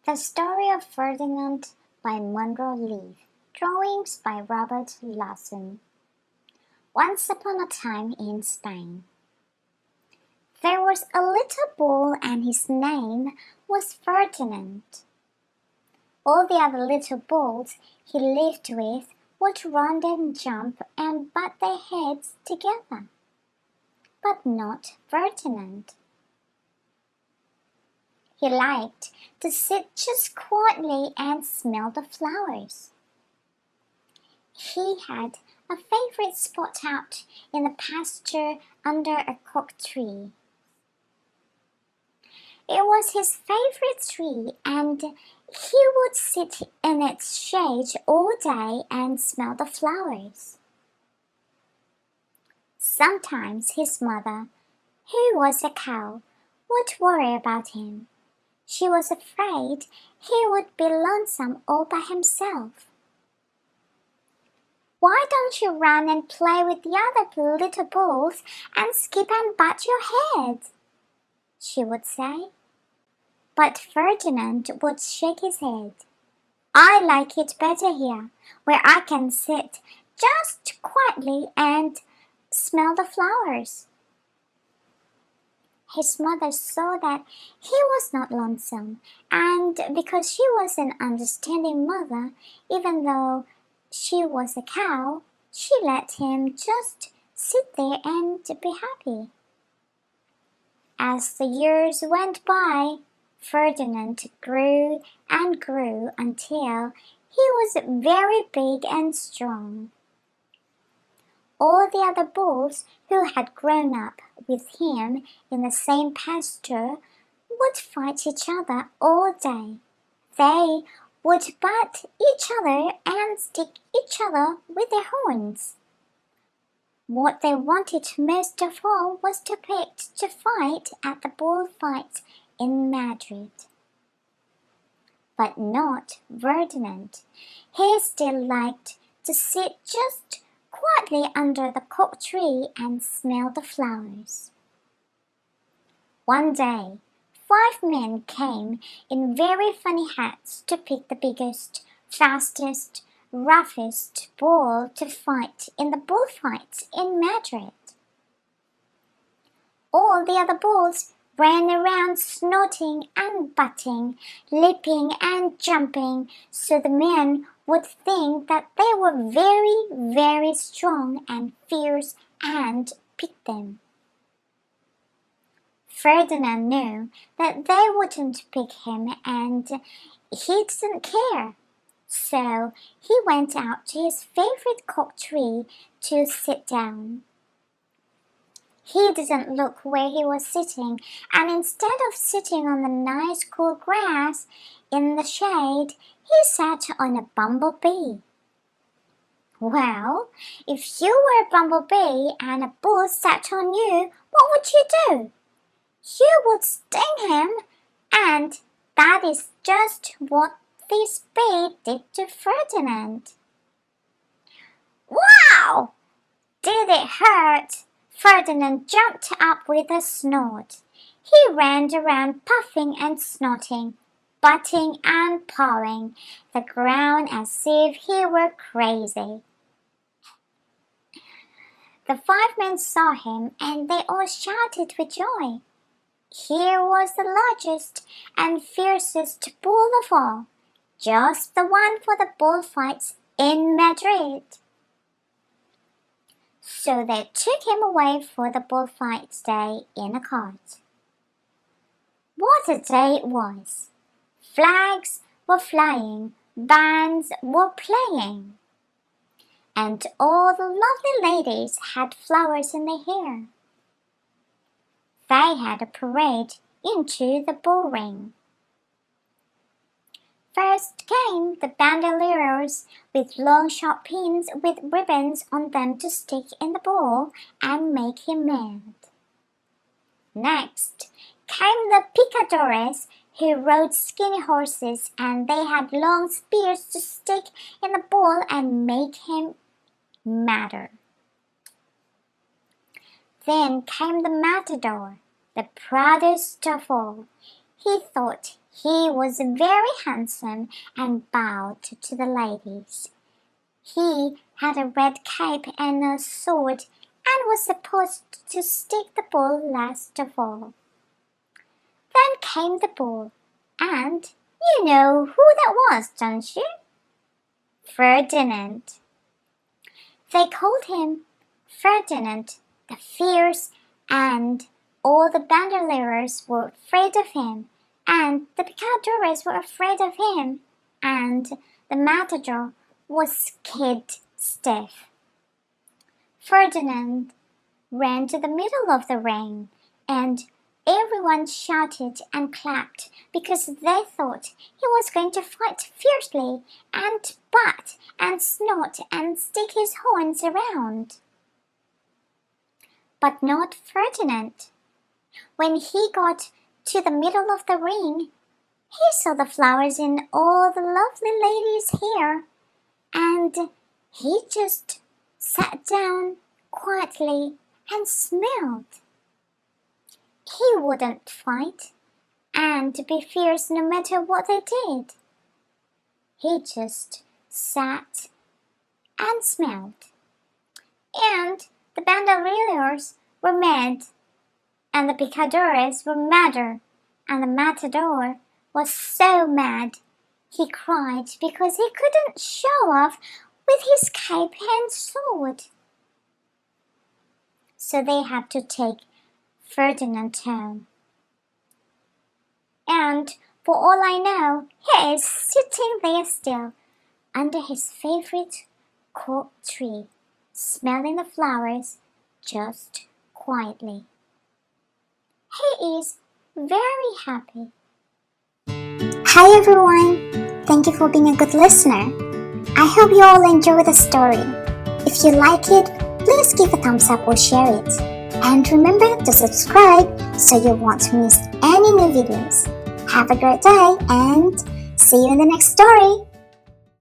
The Story of Ferdinand by Munro Leaf. Drawings by Robert Lawson. Once upon a time in Spain, there was a little bull and his name was Ferdinand. All the other little bulls he lived with would run and jump and butt their heads together, but not Ferdinand. He liked to sit just quietly and smell the flowers. He had a favorite spot out in the pasture under a cork tree. It was his favorite tree, and he would sit in its shade all day and smell the flowers. Sometimes his mother, who was a cow, would worry about him. She was afraid he would be lonesome all by himself. "Why don't you run and play with the other little bulls and skip and butt your head?" she would say. But Ferdinand would shake his head. "I like it better here, where I can sit just quietly and smell the flowers." His mother saw that he was not lonesome, and because she was an understanding mother, even though she was a cow, she let him just sit there and be happy. As the years went by, Ferdinand grew and grew until he was very big and strong. All the other bulls who had grown up with him in the same pasture would fight each other all day. They would butt each other and stick each other with their horns. What they wanted most of all was to pick to fight at the bullfights in Madrid. But not Ferdinand. He still liked to sit just quietly under the cork tree and smell the flowers. One day, 5 men came in very funny hats to pick the biggest, fastest, roughest bull to fight in the bullfights in Madrid. All the other bulls ran around snorting and butting, leaping and jumping, so the men would think that they were very, very strong and fierce and pick them. Ferdinand knew that they wouldn't pick him, and he didn't care. So he went out to his favorite cork tree to sit down. He didn't look where he was sitting, and instead of sitting on the nice cool grass in the shade, he sat on a bumblebee. Well, if you were a bumblebee and a bull sat on you, what would you do? You would sting him, and that is just what this bee did to Ferdinand. "Wow! Did it hurt?" Ferdinand jumped up with a snort. He ran around puffing and snorting, butting and pawing the ground as if he were crazy. The 5 men saw him, and they all shouted with joy. Here was the largest and fiercest bull of all, just the one for the bullfights in Madrid. So they took him away for the bullfight day in a cart. What a day it was! Flags were flying, bands were playing, and all the lovely ladies had flowers in their hair. They had a parade into the bullring. First came the bandoliers with long sharp pins with ribbons on them to stick in the bull and make him mad. Next came the picadores who rode skinny horses, and they had long spears to stick in the bull and make him madder. Then came the matador, the proudest of all. He thought He was very handsome and bowed to the ladies. He had a red cape and a sword and was supposed to stick the ball last of all. Then came the ball, and you know who that was, don't you? Ferdinand. They called him Ferdinand the Fierce, and all the bandoleers were afraid of him, and the picadores were afraid of him, and the matador was scared stiff. Ferdinand ran to the middle of the ring, and everyone shouted and clapped because they thought he was going to fight fiercely and butt and snort and stick his horns around. But not Ferdinand. When he got to the middle of the ring, he saw the flowers in all the lovely ladies' hair, and he just sat down quietly and smelled. He wouldn't fight and be fierce no matter what they did. He just sat and smelled. And the bandoleers were mad, and the picadores were madder, and the matador was so mad he cried because he couldn't show off with his cape and sword. So they had to take Ferdinand home. And for all I know, he is sitting there still under his favorite cork tree, smelling the flowers just quietly. He is very happy. Hi everyone! Thank you for being a good listener. I hope you all enjoy the story. If you like it, please give a thumbs up or share it. And remember to subscribe so you won't miss any new videos. Have a great day and see you in the next story.